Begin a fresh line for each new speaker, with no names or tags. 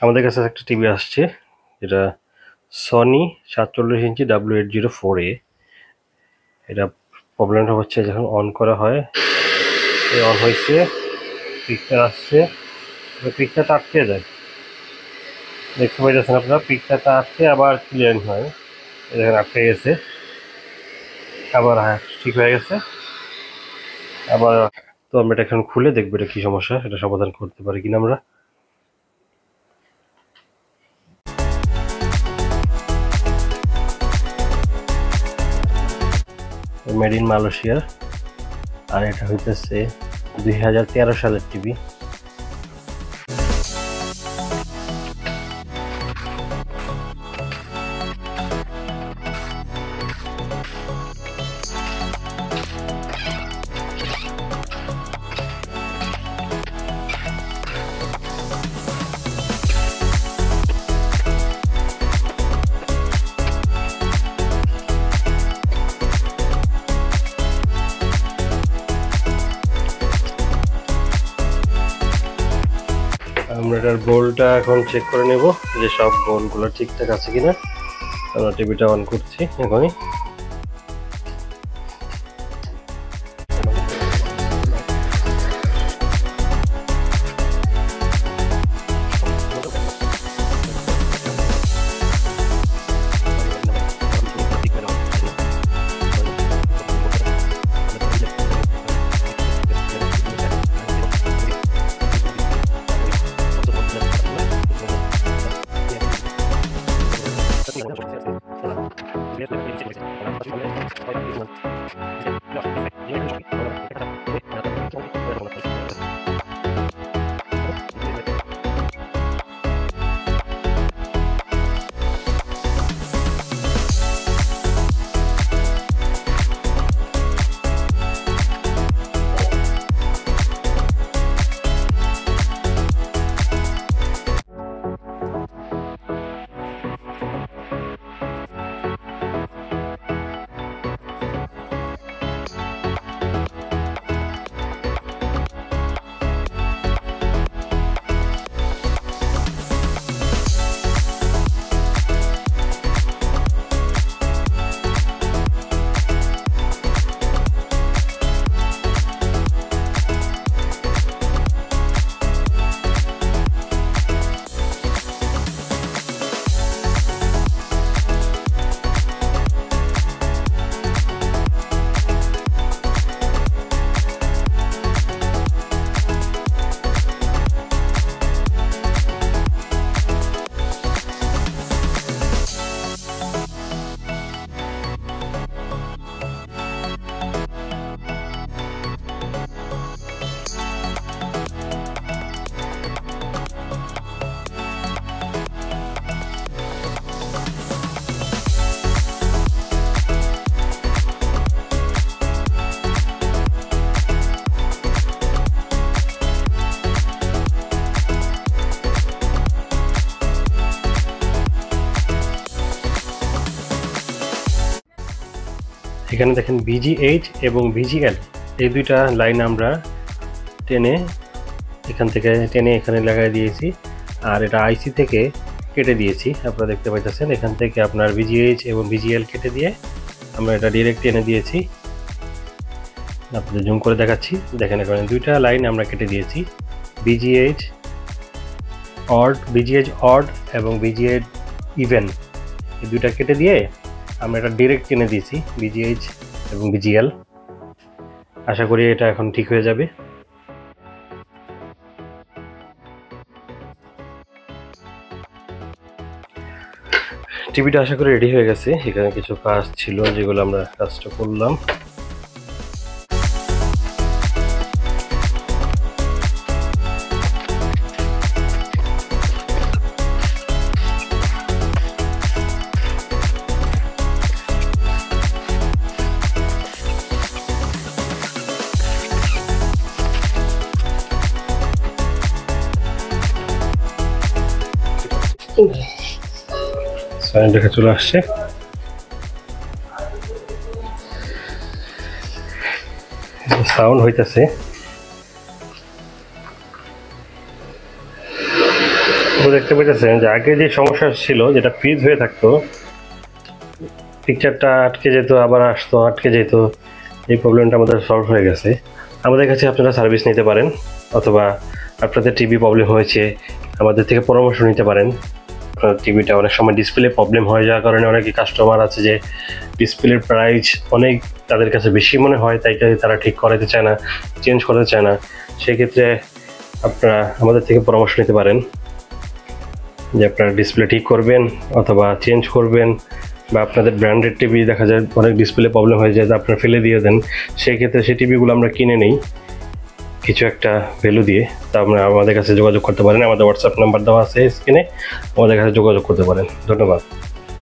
আমাদের কাছে একটা টিভি আসছে, যেটা সনি 47 ইঞ্চি W804A। এটা প্রবলেমটা হচ্ছে যখন অন করা হয়, অন হয়েছে, পিকচার আসছে, পিকচারটা আটকে যায়। দেখতে পাইতেছেন আপনারা, পিকচারটা আটকে আবার ক্লিয়ার হয়, দেখেন আটকে গেছে, আবার হ্যাঁ ঠিক হয়ে গেছে আবার। তো আমরা এটা এখন খুলে দেখবো এটা কি সমস্যা, এটা সমাধান করতে পারি কিনা আমরা। মেড ইন মালয়েশিয়ার, আর এটা হইতেছে 2013 সালের টিভি। আমরা এটার বোল্টটা এখন চেক করে নেব যে সব বোল্টগুলো ঠিকঠাক আছে কিনা। আমরা টিভিটা অন করছি এখনই। এখানে দেখেন VGH এবং VGL এই দুইটা লাইন আমরা টেনে এখানে লাগাই দিয়েছি, আর এটা আইসি থেকে কেটে দিয়েছি। আপনারা দেখতে পাইতেছেন এখান থেকে আপনার VGH এবং VGL কেটে দিয়ে আমরা এটা ডাইরেক্ট টেনে দিয়েছি। আপনাদের জুম করে দেখাচ্ছি, দেখেন এখানে দুইটা লাইন আমরা কেটে দিয়েছি, VGH অড এবং VGH ইভেন, এই দুইটা কেটে দিয়ে আমরা এটা ডাইরেক্ট টেনে দিয়েছি VGH এবং VGL। আশা করি এটা এখন ঠিক হয়ে যাবে। টিভিটা আশা করি রেডি হয়ে গেছে। এখানে কিছু কাজ ছিল যেগুলো আমরা কাজটা করলাম। সাইন দেখা চলে আসছে। সাউন্ড হইতেছে। তো দেখতে পেতেছেন যে আগে যে সমস্যা ছিল, যেটা ফ্রিজ হয়ে থাকতো, পিকচারটা আটকে যেত, আবার আসতো, আটকে যেত, এই প্রবলেমটা আমাদের সলভ হয়ে গেছে। আমাদের কাছে আপনারা সার্ভিস নিতে পারেন, অথবা আপনাদের টিভি প্রবলেম হয়েছে, আমাদের থেকে পরামর্শ নিতে পারেন। আপনার টিভিটা অনেক সময় ডিসপ্লে প্রবলেম হয়ে যাওয়ার কারণে অনেকে কাস্টমার আছে যে ডিসপ্লের প্রাইস অনেক তাদের কাছে বেশি মনে হয়, তাই তারা ঠিক করাতে চায় না, চেঞ্জ করতে চায় না। সেক্ষেত্রে আপনারা আমাদের থেকে পরামর্শ নিতে পারেন যে আপনারা ডিসপ্লে ঠিক করবেন অথবা চেঞ্জ করবেন, বা আপনাদের ব্র্যান্ডেড টিভি দেখা যায় অনেক ডিসপ্লে প্রবলেম হয়ে যায়, আপনারা ফেলে দিয়ে দেন। সেই ক্ষেত্রে সেই টিভিগুলো আমরা কিনে নিই কিছু একটা ভ্যালু দিয়ে। তা আমরা আমাদের কাছে যোগাযোগ করতে পারেন, আমাদের হোয়াটসঅ্যাপ নাম্বার দেওয়া আছে স্ক্রিনে, আমাদের কাছে যোগাযোগ করতে পারেন। ধন্যবাদ।